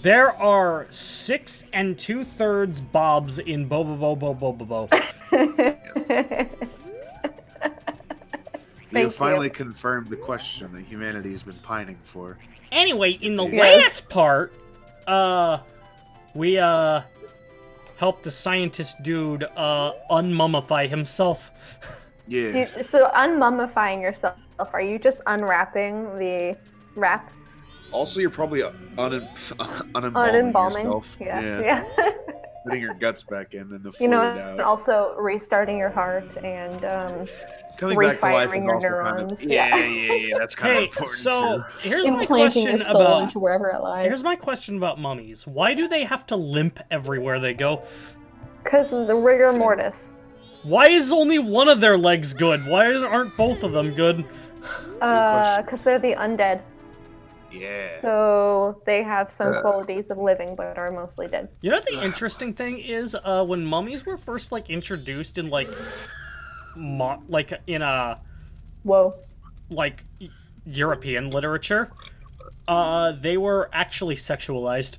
There are 6 2/3 Bobs in Bo. We have finally confirmed the question that humanity's been pining for. Anyway, in the last part, we helped the scientist dude unmummify himself. Yeah. Dude, so unmummifying yourself, are you just unwrapping the wrap? Also, you're probably unembalming yourself. Yeah. Putting your guts back in and the fluid out. And also restarting your heart and coming back to life is your also neurons. Kind of, yeah. That's kind of important so too. Here's implanting my question your soul about into wherever it lies. Here's my question about mummies. Why do they have to limp everywhere they go? Because of the rigor mortis. Why is only one of their legs good? Why aren't both of them good? Because they're the undead. Yeah. So they have some qualities of living, but are mostly dead. You know what the interesting thing is? When mummies were first introduced in European literature, they were actually sexualized.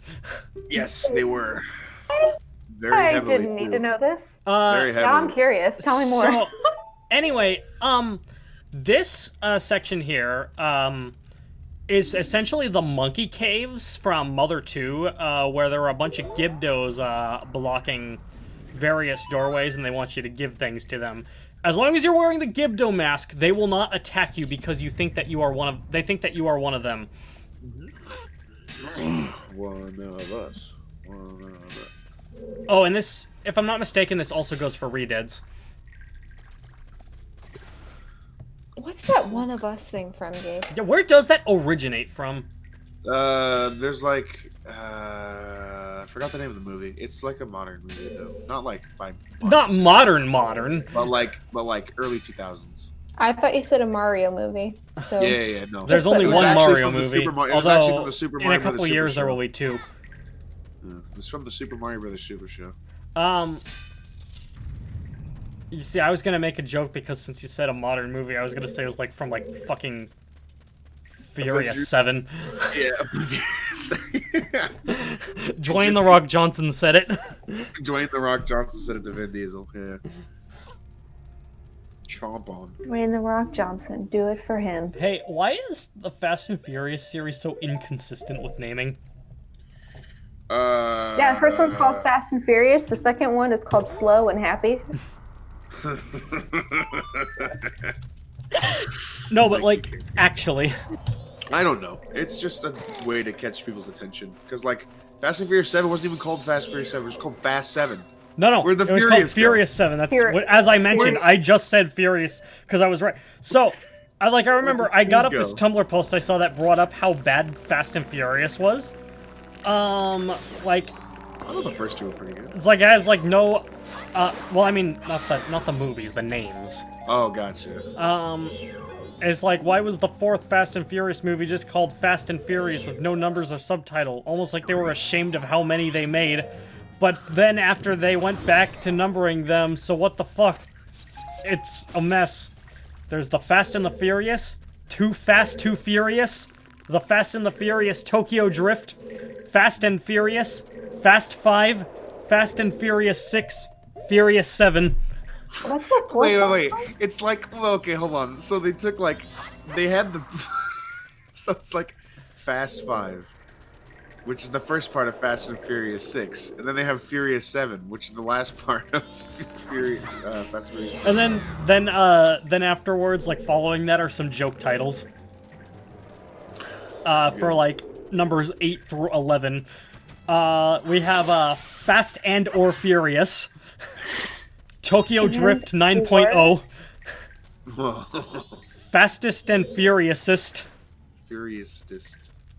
Yes, they were. Very I heavily. didn't need to know this. Very heavily. Now I'm curious. Tell me more. So, anyway, this section here, is essentially the monkey caves from Mother 2, where there were a bunch of Gibdos blocking various doorways, and they want you to give things to them. As long as you're wearing the Gibdo mask, they will not attack you because you think that you are one of. They think that you are one of them. One of us. Oh, and this, if I'm not mistaken, this also goes for Redeads. What's that one of us thing from, Gabe? Yeah, where does that originate from? There's I forgot the name of the movie. It's like a modern movie though, not by. Not modern, but early 2000s. I thought you said a Mario movie. So. Yeah, no. There's only one Mario movie. Although in a couple years there will be 2. Yeah, it's from the Super Mario Brothers Super Show. You see, I was gonna make a joke because since you said a modern movie, I was gonna say it was from fucking Furious 7. Yeah. Dwayne The Rock Johnson said it. Dwayne The Rock Johnson said it to Vin Diesel. Yeah. Chomp on. Dwayne The Rock Johnson, do it for him. Hey, why is the Fast and Furious series so inconsistent with naming? Yeah, the first one's called Fast and Furious. The second one is called Slow and Happy. No, but actually, I don't know. It's just a way to catch people's attention because Fast and Furious 7 wasn't even called Fast and Furious 7. It was called Fast 7. No, it was called Furious 7. That's as I mentioned. I just said Furious because I was right. So, I remember I got up this Tumblr post I saw that brought up how bad Fast and Furious was. I thought the first 2 were pretty good. It's it has no. Well, I mean, not the movies, the names. Oh, gotcha. It's why was the 4th Fast and Furious movie just called Fast and Furious with no numbers or subtitle? Almost like they were ashamed of how many they made. But then after they went back to numbering them, so what the fuck? It's a mess. There's the Fast and the Furious, Too Fast, Too Furious, the Fast and the Furious Tokyo Drift, Fast and Furious, Fast 5, Fast and Furious 6, Furious 7. What's the fourth? Wait. It's okay, hold on. So they took they had the so it's Fast 5, which is the first part of Fast and Furious 6, and then they have Furious 7, which is the last part of Fast and Furious 6. And then afterwards, following that are some joke titles. For numbers 8 through 11. We have Fast and or Furious, Tokyo Drift 9.0, Fastest and Furiousest,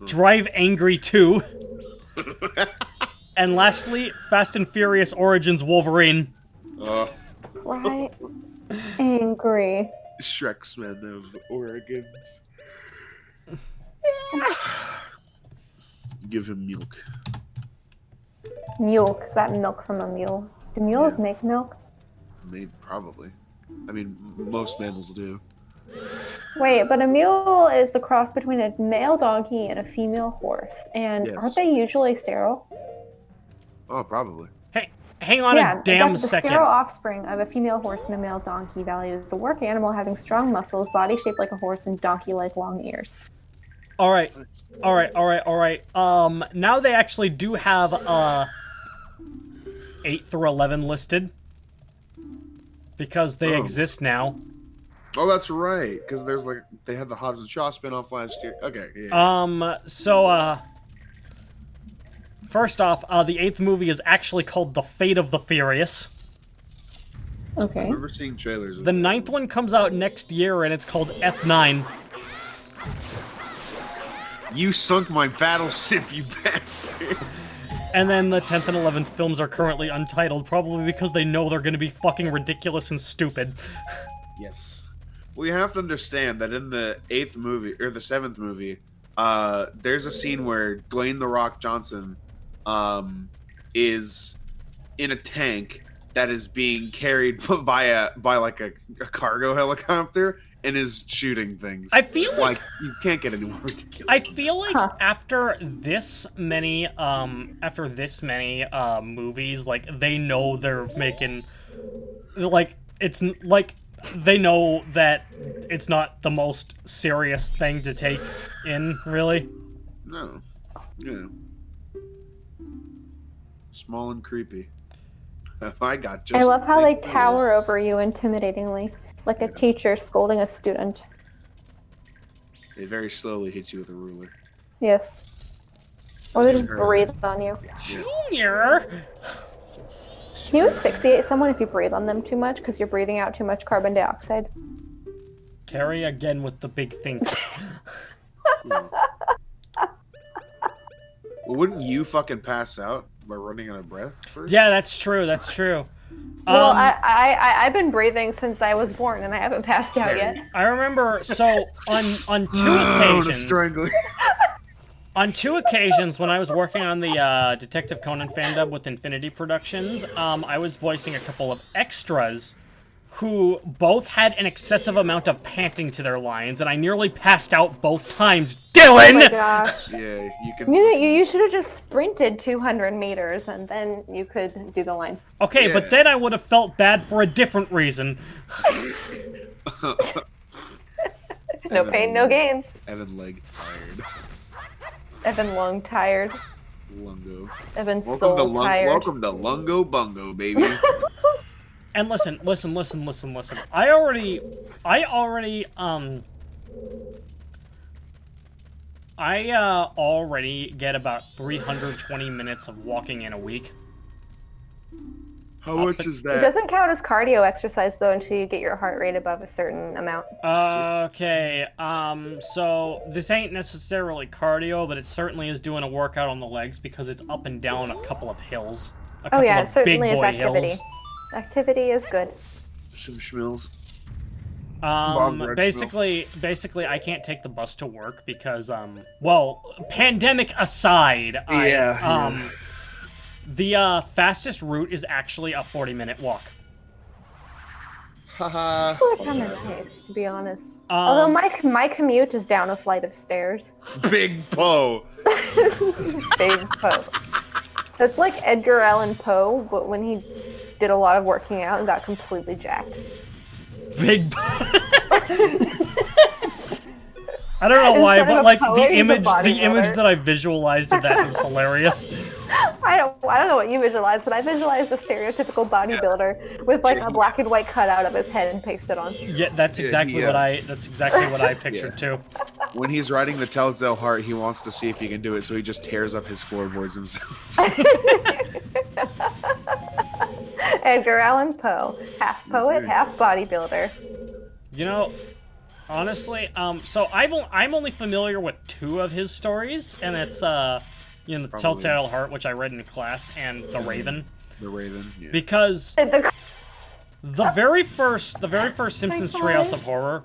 Drive Angry 2, and lastly, Fast and Furious Origins Wolverine. Right. Angry. Shrek's Man of Origins. Give him milk. Milk? Is that milk from a mule? Do mules make milk? Maybe, probably. I mean, most mammals do. Wait, but a mule is the cross between a male donkey and a female horse. And Yes. aren't they usually sterile? Oh, probably. Hey, hang on a damn the second. sterile offspring of a female horse and a male donkey valued as a work animal having strong muscles, body shaped like a horse, and donkey-like long ears. All right. Now they actually do have 8 through 11 listed because they exist now. Oh, that's right. Because there's like they had the Hobbs and Shaw spinoff last year. Okay. Yeah. So first off, the 8th movie is actually called The Fate of the Furious. I Okay. remember seeing trailers. The 9th one comes out next year, and it's called F9. You sunk my battleship, you bastard. And then the 10th and 11th films are currently untitled, probably because they know they're going to be fucking ridiculous and stupid. Yes. Well, you have to understand that in the 8th movie, or the 7th movie, there's a scene where Dwayne "The Rock" Johnson is in a tank that is being carried by like a cargo helicopter and is shooting things. I feel like you can't get any more ridiculous. I feel like after this many movies, like they know they're making, like it's like they know that it's not the most serious thing to take in, really. No. Yeah. Small and creepy. I love how they tower over you intimidatingly, like a teacher scolding a student. They very slowly hit you with a ruler. Yes. Or they just breathe on you. Junior! Can you asphyxiate someone if you breathe on them too much because you're breathing out too much carbon dioxide? Carrie again with the big thing. Well, wouldn't you fucking pass out by running out of breath first? Yeah, that's true. That's true. Well, I've been breathing since I was born, and I haven't passed out yet. I remember. So on two occasions, on 2 occasions when I was working on the Detective Conan fandom with Infinity Productions, I was voicing a couple of extras who both had an excessive amount of panting to their lines, and I nearly passed out both times. Dylan! Oh my gosh. Yeah, you can. You should have just sprinted 200 meters, and then you could do the line. Okay, Yeah. but then I would have felt bad for a different reason. No pain, no gain. Evan leg tired. Evan lung tired. Lungo. Evan soul tired. Welcome to Lungo Bungo, baby. And listen. I already get about 320 minutes of walking in a week. How much is It that? doesn't count as cardio exercise, though, until you get your heart rate above a certain amount. Okay, so this ain't necessarily cardio, but it certainly is doing a workout on the legs because it's up and down a couple of hills. Oh yeah, it certainly big is boy activity. hills. Activity is good. Some schmills. Basically, I can't take the bus to work because, well, pandemic aside, the fastest route is actually a 40-minute walk. Haha. It's really kind of nice, to be honest. Although my commute is down a flight of stairs. Big Poe. Big Poe. That's like Edgar Allan Poe, but when he did a lot of working out and got completely jacked. Big. I don't know why, but like the image that I visualized of that is hilarious. I don't know what you visualized, but I visualized a stereotypical bodybuilder with like a black and white cutout of his head and pasted on. Yeah, that's exactly what I pictured too. When he's riding the Telltale Heart, he wants to see if he can do it, so he just tears up his floorboards himself. Edgar Allan Poe, half poet, half bodybuilder. You know, honestly, so I'm only familiar with 2 of his stories, and it's the Telltale Heart, which I read in class, and The Raven. The Raven, yeah. Because the very first Simpsons Treehouse of Horror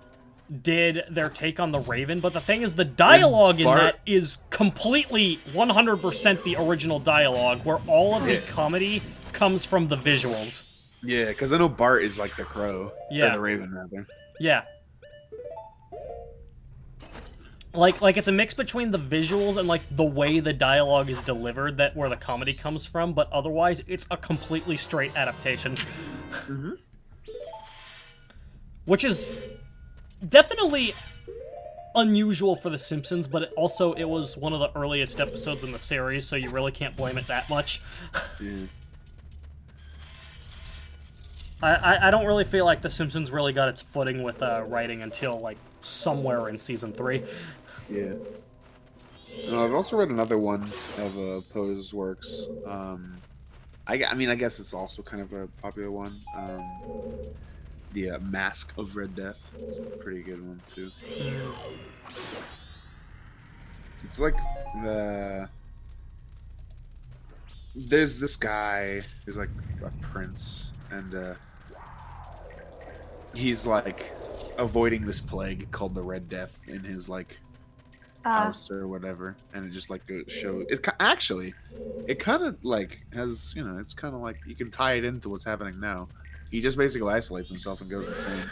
did their take on The Raven, but the thing is, the dialogue in that is completely 100% the original dialogue, where all of the comedy comes from the visuals. Yeah, because I know Bart is like the crow. Yeah. Or the Raven, rather. Yeah. Like it's a mix between the visuals and like the way the dialogue is delivered, that where the comedy comes from, but otherwise it's a completely straight adaptation. Mm-hmm. Which is definitely unusual for The Simpsons, but it was one of the earliest episodes in the series, so you really can't blame it that much. Yeah. I don't really feel like The Simpsons really got its footing with writing until like somewhere in season 3. Yeah. I've also read another one of Poe's works. I mean, I guess it's also kind of a popular one. The Mask of Red Death. It's a pretty good one too. It's like there's this guy who's like a prince, and he's like avoiding this plague called the Red Death in his like house or whatever, and it just like shows it. Actually, it kind of like has, you know, it's kind of like you can tie it into what's happening now. He just basically isolates himself and goes insane.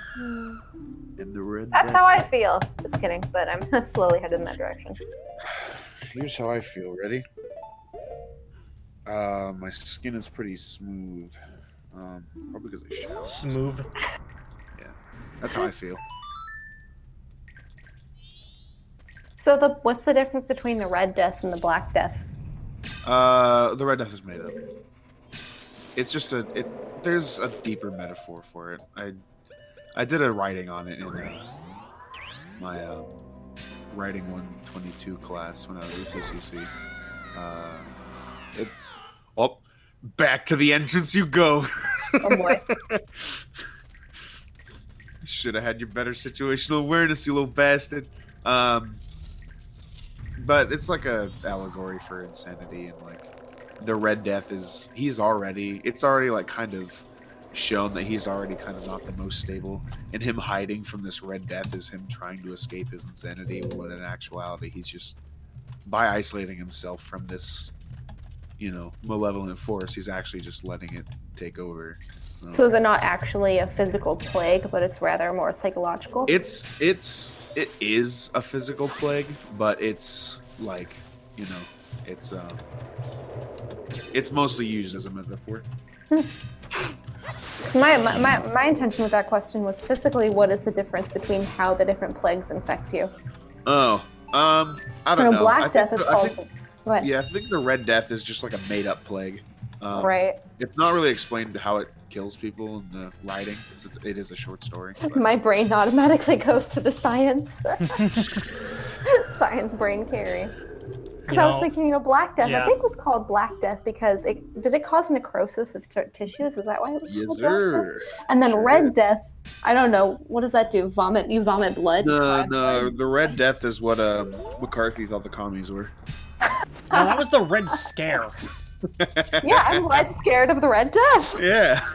In the Red That's Death. how I feel. Just kidding, but I'm slowly headed in that direction. Here's how I feel. Ready? My skin is pretty smooth. Probably because I shower. Smooth. Yeah, that's how I feel. So what's the difference between the Red Death and the Black Death? The Red Death is made up. It's just there's a deeper metaphor for it. I did a writing on it in my writing 122 class when I was at CCC. It's back to the entrance you go. Oh boy. Should have had your better situational awareness, you little bastard. But it's like a allegory for insanity, and like the Red Death is it's already like kind of shown that he's already kind of not the most stable, and him hiding from this Red Death is him trying to escape his insanity, when in actuality he's just, by isolating himself from this, you know, malevolent force, he's actually just letting it take over. So is it not actually a physical plague, but it's rather more psychological? It is a physical plague, but it's like, you know, it's mostly used as a metaphor. My intention with that question was physically, what is the difference between how the different plagues infect you? Oh, I don't know. Black Death is called. What? Yeah, I think the Red Death is just like a made-up plague. Right. It's not really explained how it kills people in the writing, because it is a short story. But... My brain automatically goes to the science. Science brain carry. Because I was thinking, Black Death, yeah. I think was called Black Death because did it cause necrosis of tissues? Is that why it was called Black Death? And then Red Death, I don't know, what does that do? You vomit blood? No, the Red Death is what McCarthy thought the commies were. No, that was the Red Scare. Yeah, I'm Red scared of the Red Death. Yeah.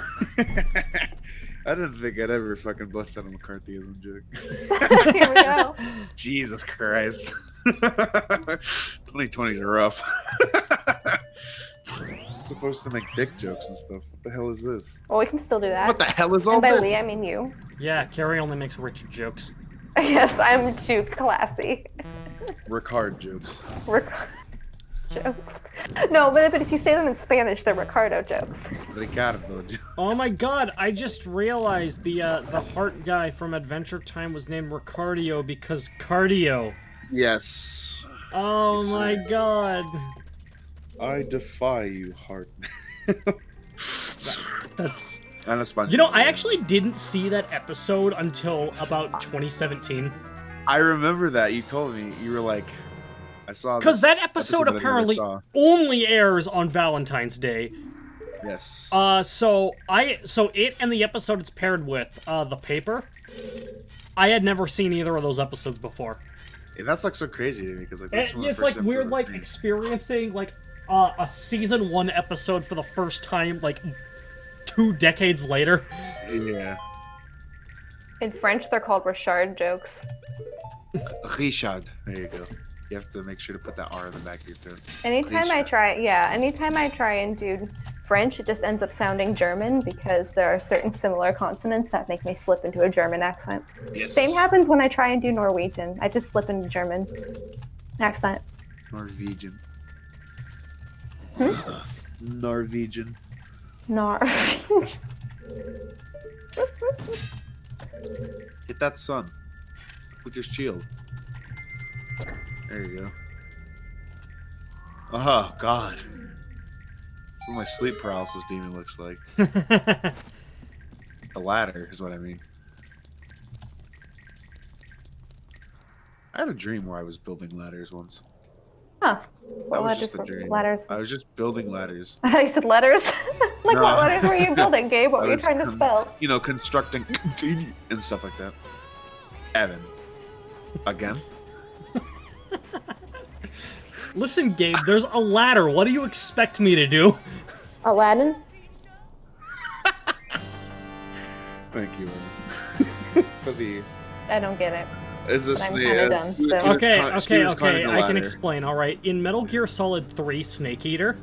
I didn't think I'd ever fucking bust out a McCarthyism joke. Here we go. Jesus Christ. 2020's rough. I'm supposed to make dick jokes and stuff. What the hell is this? Well, we can still do that. What the hell is all and by this? we, I mean you. Yeah, Carrie only makes Richard jokes. Yes, I'm too classy. Ricard jokes. Jokes. No, but if you say them in Spanish, they're Ricardo jokes. Ricardo jokes. Oh my god, I just realized the heart guy from Adventure Time was named Ricardio because cardio. Yes. Oh my god. I defy you, heart. That's... And a sponge. You know, I actually didn't see that episode until about 2017. I remember that. You told me. You were like, I saw because that that episode I never apparently saw. only airs on Valentine's Day. Yes. So it and the episode it's paired with, The Paper, I had never seen either of those episodes before. Yeah, that's like so crazy to me because like this is one of the It's first like weird, episodes like I've seen. experiencing like a season 1 episode for the first time, like 2 decades later. Yeah. In French, they're called Richard jokes. Richard. There you go. You have to make sure to put that R in the back of your throat. Anytime I try and do French, it just ends up sounding German because there are certain similar consonants that make me slip into a German accent. Yes. Same happens when I try and do Norwegian. I just slip into German accent. Norwegian. Norwegian. Hit that sun with your shield. There you go. Oh, God. That's what my sleep paralysis demon looks like. The ladder is what I mean. I had a dream where I was building ladders once. Huh. That was just a dream. Ladders? I was just building ladders. I thought you said letters. Like, No. what letters were you building, Gabe? What I were you was trying to spell? You know, constructing and stuff like that. Evan. Again? Listen, Gabe, there's a ladder. What do you expect me to do? Aladdin? Thank you, Evan. For the... I don't get it. It's a But I'm snake. kinda done, so- Okay, climbing the I can ladder. explain. All right, in Metal Gear Solid 3 Snake Eater,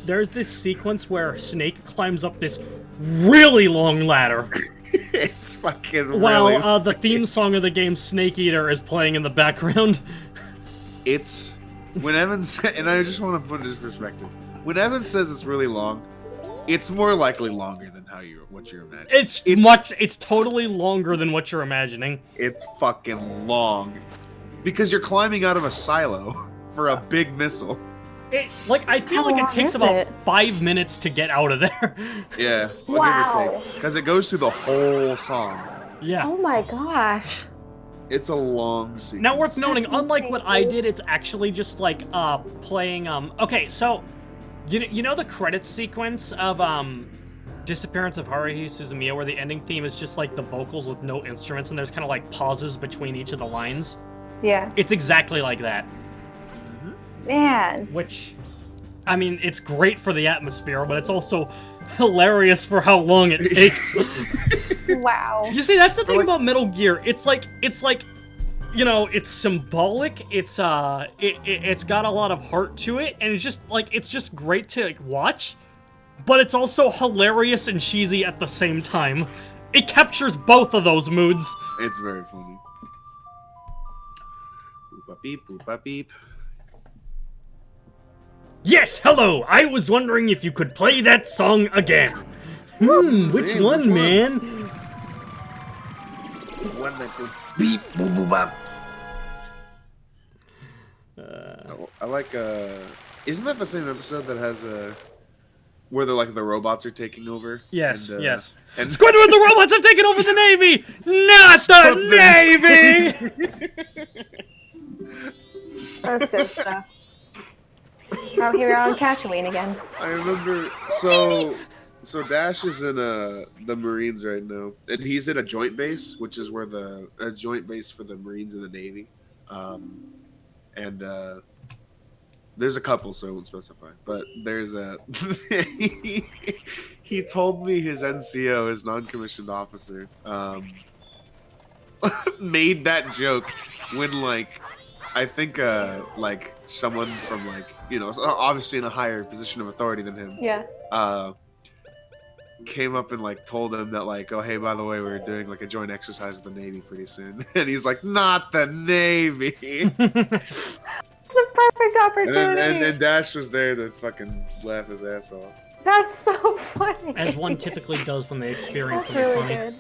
there's this sequence where Snake climbs up this really long ladder It's fucking while really... the theme song of the game Snake Eater is playing in the background. It's... When Evan said... And I just want to put it in perspective. When Evan says it's really long, it's more likely longer than what you're imagining. It's totally longer than what you're imagining. It's fucking long. Because you're climbing out of a silo for a big missile. I feel How like it long takes is about it? 5 minutes to get out of there. Yeah. Wow. Because it goes through the whole song. Yeah. Oh my gosh. It's a long sequence. Now, worth noting, That's unlike what I insane. did, it's actually just like playing. Okay, so you know the credits sequence of Disappearance of Haruhi Suzumiya, where the ending theme is just like the vocals with no instruments, and there's kind of like pauses between each of the lines. Yeah. It's exactly like that. Man. Which, I mean, it's great for the atmosphere, but it's also hilarious for how long it takes. Wow. You see, that's the thing about Metal Gear. It's like, you know, it's symbolic. It's it's got a lot of heart to it, and it's just great to like, watch. But it's also hilarious and cheesy at the same time. It captures both of those moods. It's very funny. Boop beep, boop beep. Yes, hello. I was wondering if you could play that song again. Which Man, one, which one? man? One that goes beep, boop, boop, bop. I like, isn't that the same episode that has, where the robots are taking over? Yes, and, yes. And Squidward, the robots have taken over the Navy! Not the Navy! That's good stuff. Oh, here we're on Tatooine again. I remember, so Dash is in the Marines right now, and he's in a joint base, which is where a joint base for the Marines and the Navy, and there's a couple, so I won't specify, but there's a he told me his NCO, his non-commissioned officer, made that joke when I think someone from obviously in a higher position of authority than him, Yeah. came up and told him that oh, hey, by the way, we're doing a joint exercise with the Navy pretty soon, and he's like, not the Navy. It's the perfect opportunity. and then Dash was there to fucking laugh his ass off. That's so funny. As one typically does when they experience That's something really funny. good.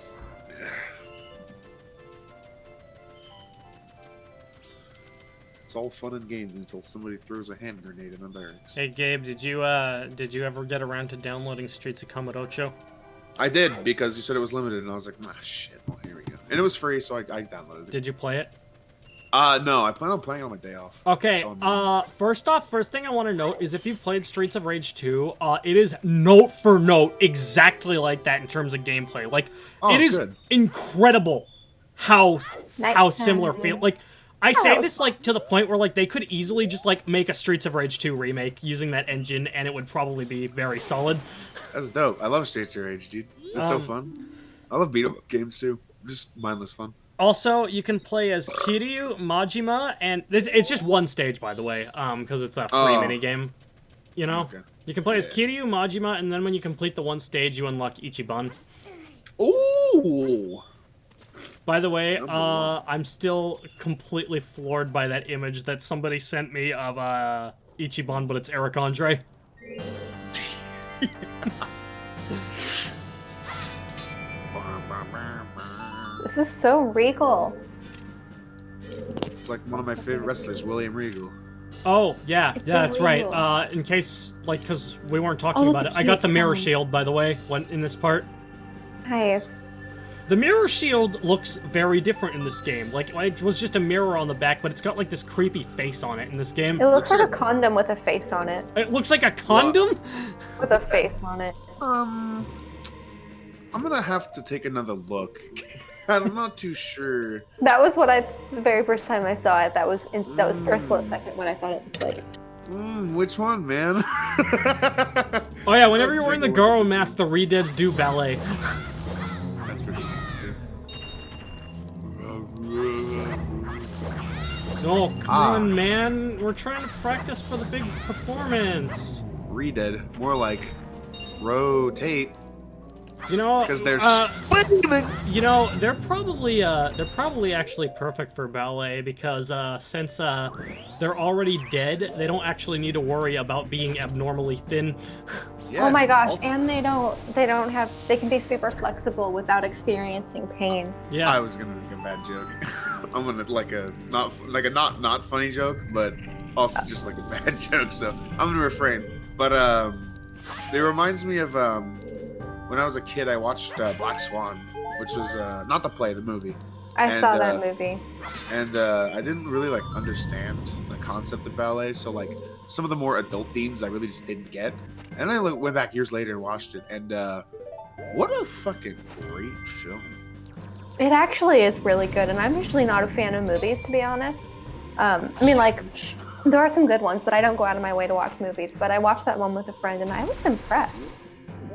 It's all fun and games until somebody throws a hand grenade in the barracks. Hey Gabe, did you ever get around to downloading Streets of Kamurocho? I did, because you said it was limited, and I was like, nah, shit, well, here we go. And it was free, so I downloaded it. Did you play it? No, I plan on playing it on my day off. Okay, So first thing I want to note is if you've played Streets of Rage 2, it is note for note exactly like that in terms of gameplay. It is good. incredible how Nighttime. similar feel. I say this to the point where they could easily just make a Streets of Rage 2 remake using that engine, and it would probably be very solid. That's dope. I love Streets of Rage, dude. It's so fun. I love beat-em-up games, too. Just mindless fun. Also, you can play as Kiryu, Majima, and it's just one stage, by the way, because it's a free minigame. You know? Okay. You can play as Kiryu, Majima, and then when you complete the one stage, you unlock Ichiban. Ooh! By the way, I'm still completely floored by that image that somebody sent me of Ichiban, but it's Eric Andre. This is so regal. It's like one of my favorite wrestlers, William Regal. Oh, yeah, It's yeah, that's right. illegal. In case, like, because we weren't talking about it, that's I got cute the mirror sign. shield, by the way, in this part. Nice. The mirror shield looks very different in this game. Like, it was just a mirror on the back, but it's got, like, this creepy face on it in this game. It looks like a condom with a face on it. It looks like a condom? With a face on it. I'm gonna have to take another look. I'm not too sure. That was what the very first time I saw it. That was for a split second when I thought it was like. Which one, man? Oh yeah, whenever you're wearing the Garo mask, the Redeads do ballet. That's pretty interesting. No, come on, man. We're trying to practice for the big performance. Redead. More like rotate. You know, Because they're you know, they're probably actually perfect for ballet because since they're already dead, they don't actually need to worry about being abnormally thin. Yeah. Oh my gosh! And they can be super flexible without experiencing pain. Yeah. I was gonna make a bad joke. I'm gonna like a not funny joke, but also just like a bad joke. So I'm gonna refrain. But it reminds me of when I was a kid. I watched Black Swan, which was not the play, the movie. I saw that movie. And I didn't really like understand the concept of ballet, so like some of the more adult themes I really just didn't get. And I went back years later and watched it, and what a fucking great film! It actually is really good, and I'm usually not a fan of movies, to be honest. I mean, like, there are some good ones, but I don't go out of my way to watch movies. But I watched that one with a friend, and I was impressed.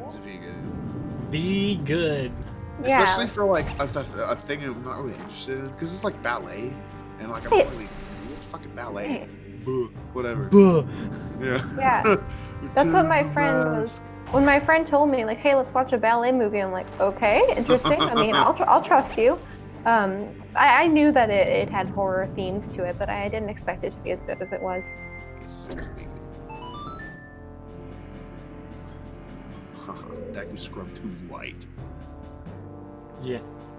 It's very good. Be good. Yeah. Especially for like a thing I'm not really interested in, because it's like ballet, and like I'm not really. It's fucking ballet. Hey. Buh, whatever. Buh. Yeah. Yeah. That's what my friend was. When my friend told me, like, "Hey, let's watch a ballet movie," I'm like, "Okay, interesting. I mean, I'll trust you." I knew that it had horror themes to it, but I didn't expect it to be as good as it was. Deku scrub too light. Yeah,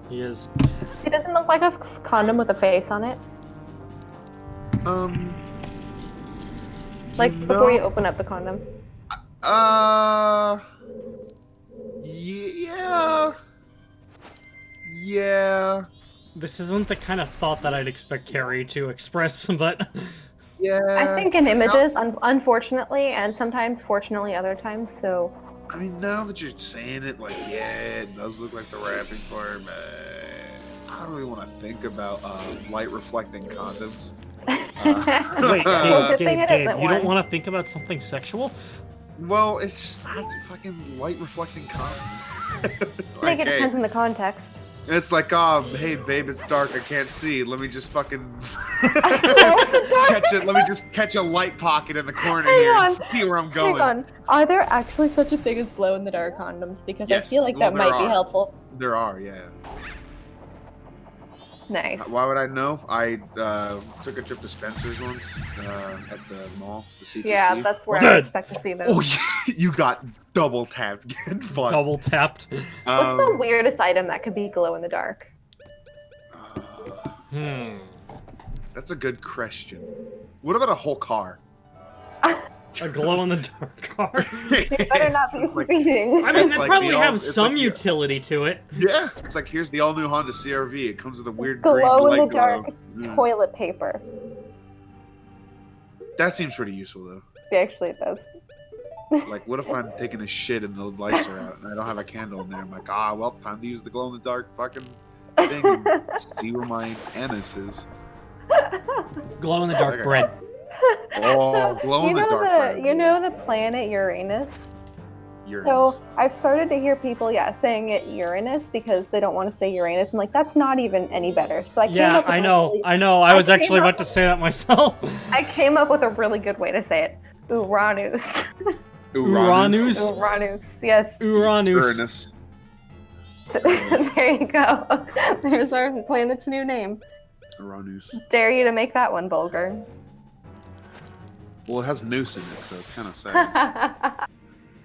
he is. See, doesn't look like a condom with a face on it. Like before you open up the condom. Yeah. This isn't the kind of thought that I'd expect Carrie to express, but Yeah. I think in images, unfortunately, and sometimes fortunately other times, so... I mean, now that you're saying it, like, yeah, it does look like the wrapping part, but I don't really want to think about light reflecting condoms. wait, Well, good thing Dave, it isn't you don't one. want to think about something sexual? Well, it's just not fucking light reflecting condoms. I think Like, it hey, depends on the context. it's like, oh, hey, babe, it's dark, I can't see. Let me just fucking let me just catch a light pocket in the corner Hang here on. and see where I'm going. Hang on. Are there actually such a thing as glow-in-the-dark condoms? Because Yes, I feel like well, that there might be are. helpful. There are, yeah. Nice. Why would I know? I took a trip to Spencer's once at the mall, the CTC. Yeah, that's where I Good. expect to see those. Oh, you got double tapped. Get fucked. Double tapped. What's the weirdest item that could be glow-in-the-dark? That's a good question. What about a whole car? A glow-in-the-dark car. You better not be speeding. I mean, It's they like probably the have old- it's some like the- utility to it. Yeah, it's like here's the all-new Honda CR-V. It comes with a weird green light Glow-in-the-dark glow. toilet paper. That seems pretty useful though. Actually, it does. Like, what if I'm taking a shit and the lights are out and I don't have a candle in there? I'm like, well, time to use the glow-in-the-dark fucking thing and see where my anus is. Glow-in-the-dark Okay. bread. Oh, glow-in-the-dark bread. You know the planet Uranus? Uranus. So I've started to hear people, saying it Uranus because they don't want to say Uranus. And like, that's not even any better. So I came Yeah, up with I know. I was I actually came about up- to say that myself. I came up with a really good way to say it. Uranus. Uranus. Uranus. Yes. Uranus. There you go. There's our planet's new name. Uranus. Dare you to make that one, Bulger. Well, it has noose in it, so it's kind of sad.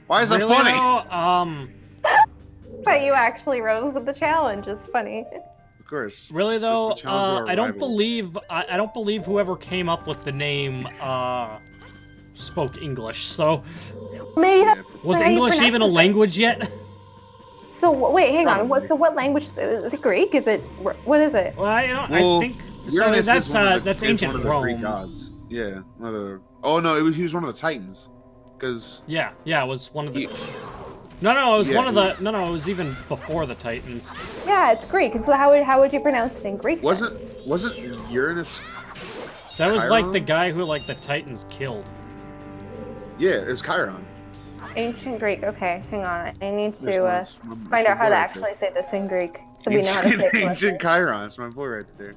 Why is that Really, funny? though? But you actually rose to the challenge. It's funny. Of course. Really Let's go to though, the challenge of our I don't rival. believe I don't believe whoever came up with the name spoke English. So Maybe Yeah, that's was how you English even a pronounce it. language yet? So wait, hang on. Probably. What language is it? Is it Greek? Is it what is it? Well, I Well, think so. Uranus That's is one of the- that's is ancient one of the Greek Rome. gods. Yeah. One of the... Oh no, he was one of the Titans. Because Yeah, it was one of the. he... No, it was Yeah, one of the. No, it was even before the Titans. Yeah, it's Greek. And so how would you pronounce it in Greek? then? wasn't Uranus? That was like the Chiron? guy who like the Titans killed. Yeah, it's Chiron. Ancient Greek. Okay, hang on. I need That's to find out how to actually say this in Greek, so we know how to say it correctly. Ancient Chiron. That's my boy right there.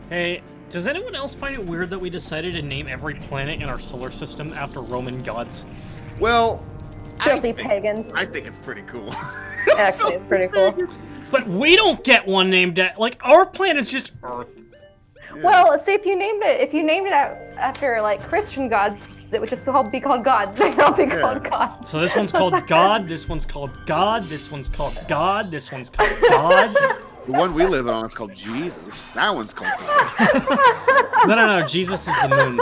Hey, does anyone else find it weird that we decided to name every planet in our solar system after Roman gods? Well, Filthy pagans. I think it's pretty cool. Actually, it's pretty cool. But we don't get one named like our planet's just Earth. Well, see, if you named it after like Christian gods, it would just be called God. They'd all be called God. So this one's called God, this one's called God, this one's called God, this one's called God. The one we live on is called Jesus. That one's called God. No, Jesus is the moon.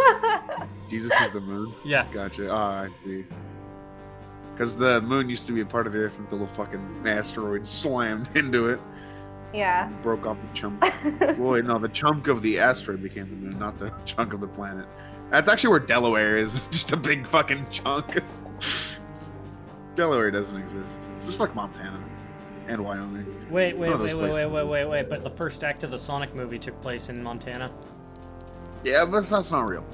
Jesus is the moon? Yeah. Gotcha. I see. Because the moon used to be a part of the Earth, and the little fucking asteroid slammed into it. Yeah. Broke off the chunk. Boy, no, the chunk of the asteroid became the moon, not the chunk of the planet. That's actually where Delaware is. Just a big fucking chunk. Delaware doesn't exist. It's just like Montana and Wyoming. Wait. None of those places exist. But the first act of the Sonic movie took place in Montana. Yeah, but that's not real.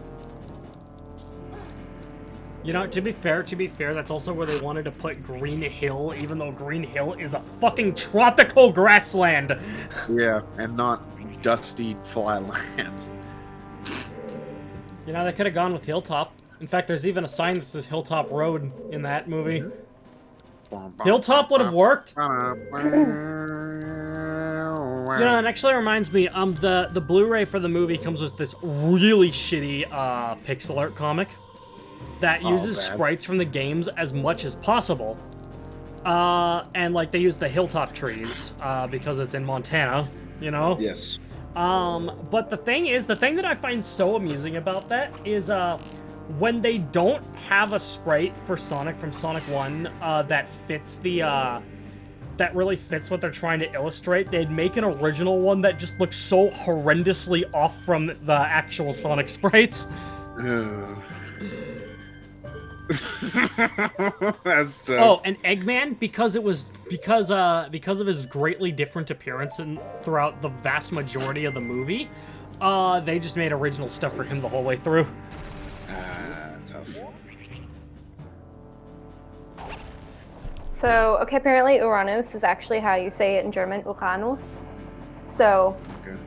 You know, to be fair, that's also where they wanted to put Green Hill, even though Green Hill is a fucking tropical grassland. Yeah, and not dusty flatlands. You know, they could have gone with Hilltop. In fact, there's even a sign that says Hilltop Road in that movie. Hilltop would have worked. You know, it actually reminds me, the Blu-ray for the movie comes with this really shitty pixel art comic that uses bad. sprites from the games as much as possible. And like they use the hilltop trees because it's in Montana, you know? Yes. But the thing that I find so amusing about that is when they don't have a sprite for Sonic from Sonic 1 that fits that really fits what they're trying to illustrate, they'd make an original one that just looks so horrendously off from the actual Sonic sprites. That's tough. Oh, and Eggman, because of his greatly different appearance throughout the vast majority of the movie, they just made original stuff for him the whole way through. Tough. So, okay, apparently Uranus is actually how you say it in German, Uranus. So, Okay.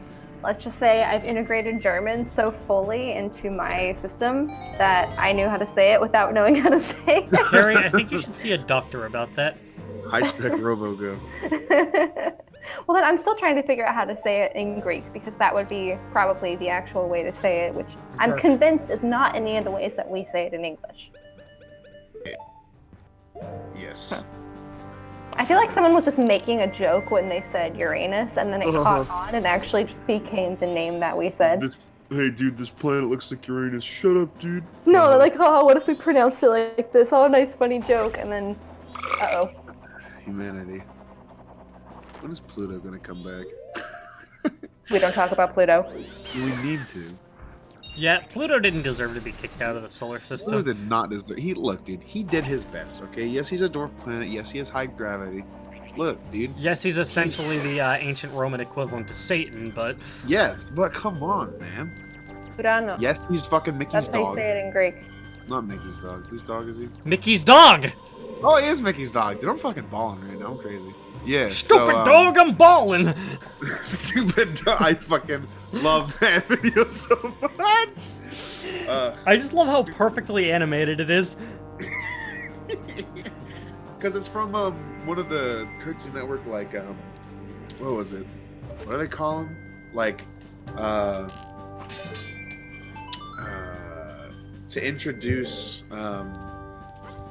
let's just say I've integrated German so fully into my system that I knew how to say it without knowing how to say it. Carrie, I think you should see a doctor about that. High spec RoboGo. Well, then I'm still trying to figure out how to say it in Greek because that would be probably the actual way to say it, which I'm Perfect. convinced is not any of the ways that we say it in English. Yes. I feel like someone was just making a joke when they said Uranus, and then it caught on and actually just became the name that we said. Hey, dude, this planet looks like Uranus. Shut up, dude. No, they're like, oh, what if we pronounced it like this? Oh, nice, funny joke. And then, uh-oh. Humanity. When is Pluto gonna come back? We don't talk about Pluto. We need to. Yeah, Pluto didn't deserve to be kicked out of the solar Pluto system. did not deserve. Look, dude. He did his best. Okay. Yes, he's a dwarf planet. Yes, he has high gravity. Look, dude. Yes, he's essentially the ancient Roman equivalent to Satan, but Yes, but come on, man. Urano. Yes, he's fucking Mickey's That's how you dog. say it in Greek. Not Mickey's dog. Whose dog is he? Mickey's dog! Oh, he is Mickey's dog. Dude, I'm fucking balling right now. I'm crazy. Yeah. Stupid so, dog, I'm balling! Stupid dog. I fucking love that video so much. I just love how perfectly animated it is. Because it's from one of the Cartoon Network, like what was it? What do they call them? Like to introduce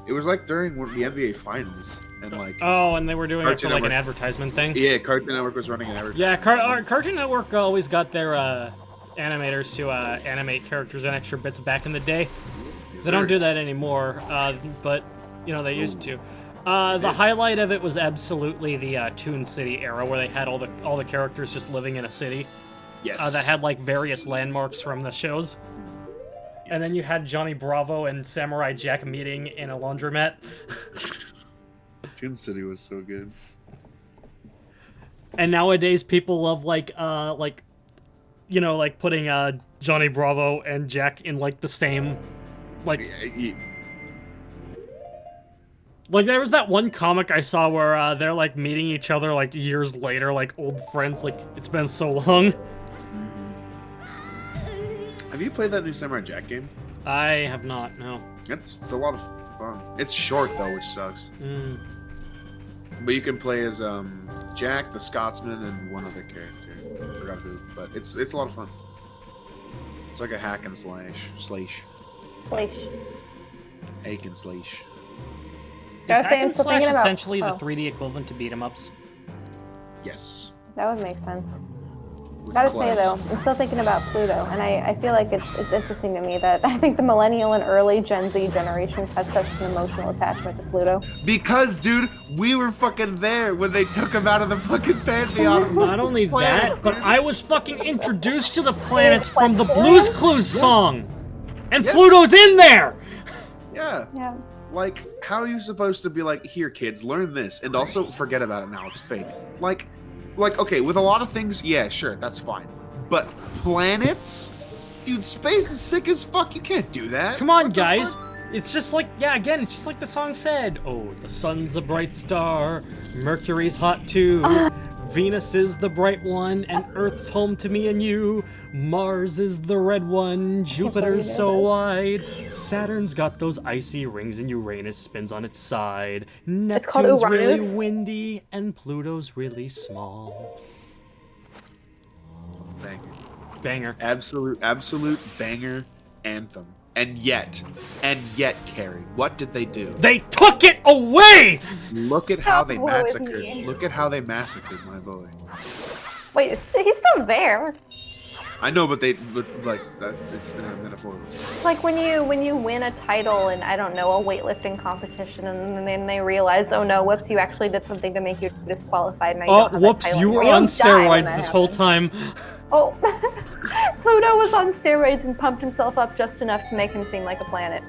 it was like during the NBA Finals and like Oh, and they were doing it Cartoon for like an Network. advertisement thing. Yeah, Cartoon Network was running an advertisement. Yeah, Cartoon Network always got their animators to animate characters and extra bits back in the day. They don't do that anymore, but you know they used to. The highlight of it was absolutely the Toon City era, where they had all the characters just living in a city. Yes. That had like various landmarks from the shows. And then you had Johnny Bravo and Samurai Jack meeting in a laundromat. Toon City was so good. And nowadays people love like you know, like putting Johnny Bravo and Jack in like the same like like there was that one comic I saw where they're like meeting each other like years later, like old friends, like it's been so long. Have you played that new Samurai Jack game? I have not, no. It's a lot of fun. It's short though, which sucks. Mm. But you can play as Jack, the Scotsman, and one other character. I forgot who, but it's a lot of fun. It's like a hack and slash. Hake and slash. Is Gotta hack say, I'm and still slash thinking about- essentially the oh. 3D equivalent to beat 'em ups? Yes. That would make sense. With Gotta say class. though, I'm still thinking about Pluto, and I feel like it's interesting to me that I think the millennial and early Gen Z generations have such an emotional attachment to Pluto. Because, dude, we were fucking there when they took him out of the fucking pantheon. Not only that, but I was fucking introduced to the planets Like from the Pluto? Blues Clues song! And Yes. Pluto's in there! Yeah. Yeah. Like, how are you supposed to be like, here, kids, learn this, and also forget about it now, it's fake. Like, okay, with a lot of things, yeah, sure, that's fine. But planets? Dude, space is sick as fuck, you can't do that. Come on, What the guys. fuck? It's just like, yeah, again, it's just like the song said. Oh, the sun's a bright star, Mercury's hot too, Venus is the bright one, and Earth's home to me and you. Mars is the red one, Jupiter's so wide, Saturn's got those icy rings, and Uranus spins on its side. It's called Neptune's really Uranus? windy, and Pluto's really small. Banger. Banger. Absolute banger anthem. And yet, Carrie, what did they do? They took it away! Look at how they woe is massacred. me. Look at how they massacred my boy. Wait, he's still there. I know, but like that is metaphorical. It's like when you win a title in, I don't know, a weightlifting competition, and then they realize, oh no, whoops, you actually did something to make you disqualified. Now you Oh, don't have a whoops, title you anymore. were on don't die when steroids that this whole happens. time. Oh, Pluto was on steroids and pumped himself up just enough to make him seem like a planet.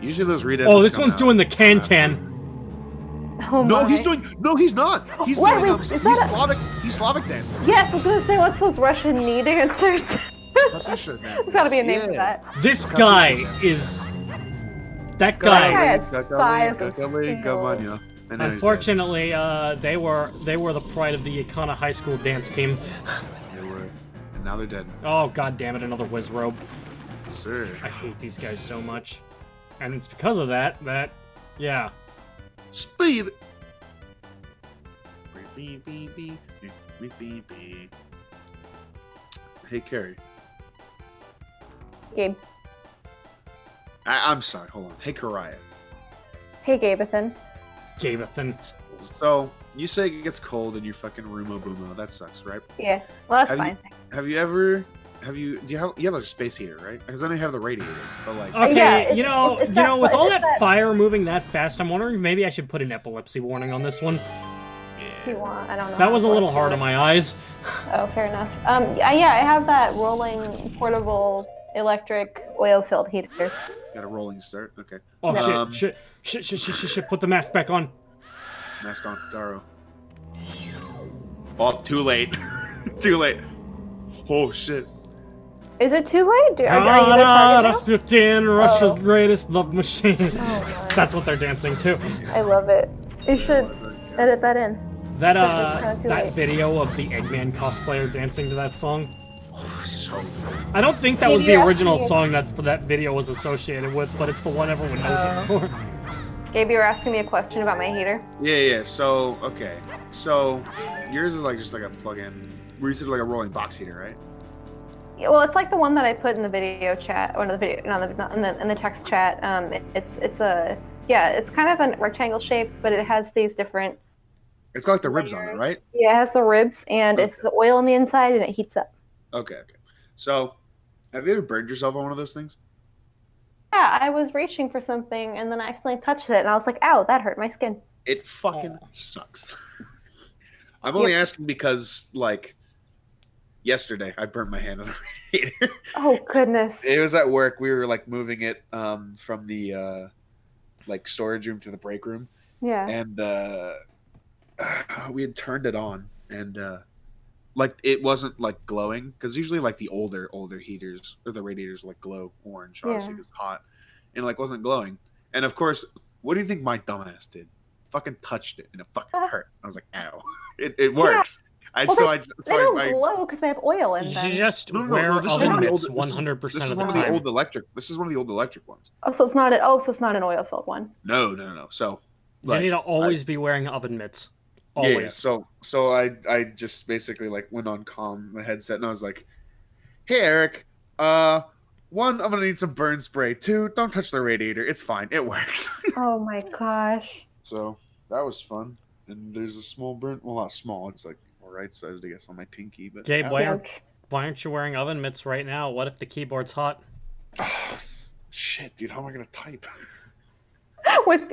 Usually those read. Oh, this one's doing the can-can. Oh No, my. he's doing. No, he's not. He's Wait, doing. wait, He's is that a- Slavic. He's Slavic dancing. Yes, I was gonna say, what's those Russian knee dancers? Katusha dancing. There's gotta be a name for Yeah. that. This guy is... That guy guy... has thighs of steel. Unfortunately, they were the pride of the Ikana High School dance team. They were, and now they're dead. Oh, god damn it, another whiz robe. Sir. I hate these guys so much. And it's because of that, yeah. Speed. Hey, Carrie. Gabe. I'm sorry. Hold on. Hey, Karaya. Hey, Gabathan. Gabathan. So you say it gets cold in your fucking Rumo Bumo. That sucks, right? Yeah, well, that's Have you- fine. Have you ever? Do you have a space heater, right? Because then you have the radiator. But like, Okay, Yeah, it's- you know, it's that- with all it's that that- fire moving that fast, I'm wondering if maybe I should put an epilepsy warning on this one. If you want, I don't know. That how was a little it hard on works. my eyes. Oh, fair enough. Yeah, I have that rolling portable electric oil-filled heater. got a rolling start. Okay. Oh Um, shit! Put the mask back on. Mask on, Garo. Oh, too late. Too late. Oh shit. Is it too late? Are you there talking now? Rasputin, Russia's Oh. greatest love machine. Oh, my. That's what they're dancing to. I love it. You should edit that in. That It's kinda too that late. video of the Eggman cosplayer dancing to that song. So good. I don't think that was Maybe the you're original asking me- song that video was associated with, but it's the one everyone knows it for. Gabe, you were asking me a question about my heater. Yeah. So okay. So yours is like just like a plug-in. We're used to like a rolling box heater, right? Yeah, well, it's like the one that I put in the video chat, or in the video, not in the text chat. It's it's kind of a rectangle shape, but it has these different It's got like the ribs on it, layers. right? Yeah, it has the ribs, and it's the oil on the inside, and it heats up. Okay. So, have you ever burned yourself on one of those things? Yeah, I was reaching for something, and then I accidentally touched it, and I was like, "Ow, that hurt my skin." It fucking Aw. sucks. I'm only asking because, like, yesterday I burnt my hand on a radiator. Oh goodness. It was at work. We were like moving it from the like storage room to the break room, Yeah. and we had turned it on, and like it wasn't like glowing because usually like the older heaters or the radiators like glow orange, obviously Yeah. because hot, and like wasn't glowing. And of course, what do you think my dumbass did? Fucking touched it and it fucking hurt. I was like, ow! It works. They don't glow because they have oil in You them. should just No, wear this is oven one of the mitts old- 100% This is of the one of the time. old electric. This is one of the old electric ones. So it's not an oil filled one. No. So You need to always be wearing oven mitts. Always. Yeah. So I just basically like went on my headset and I was like, "Hey Eric, one, I'm gonna need some burn spray. Two, don't touch the radiator. It's fine. It works." Oh my gosh. So that was fun. And there's a small burn. Well, not small. It's like right sized, I guess, on my pinky. But Gabe, Ouch. why aren't you wearing oven mitts right now? What if the keyboard's hot? Shit, dude, how am I gonna type? with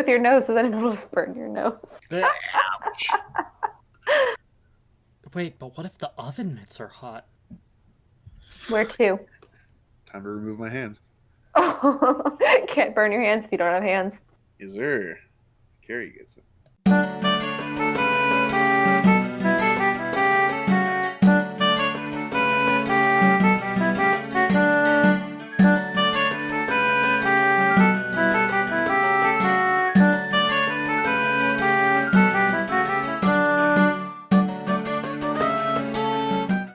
your nose, so then it'll just burn your nose. Ouch. Wait, but what if the oven mitts are hot? Where to? Time to remove my hands. Can't burn your hands if you don't have hands. Is there? Carrie gets it.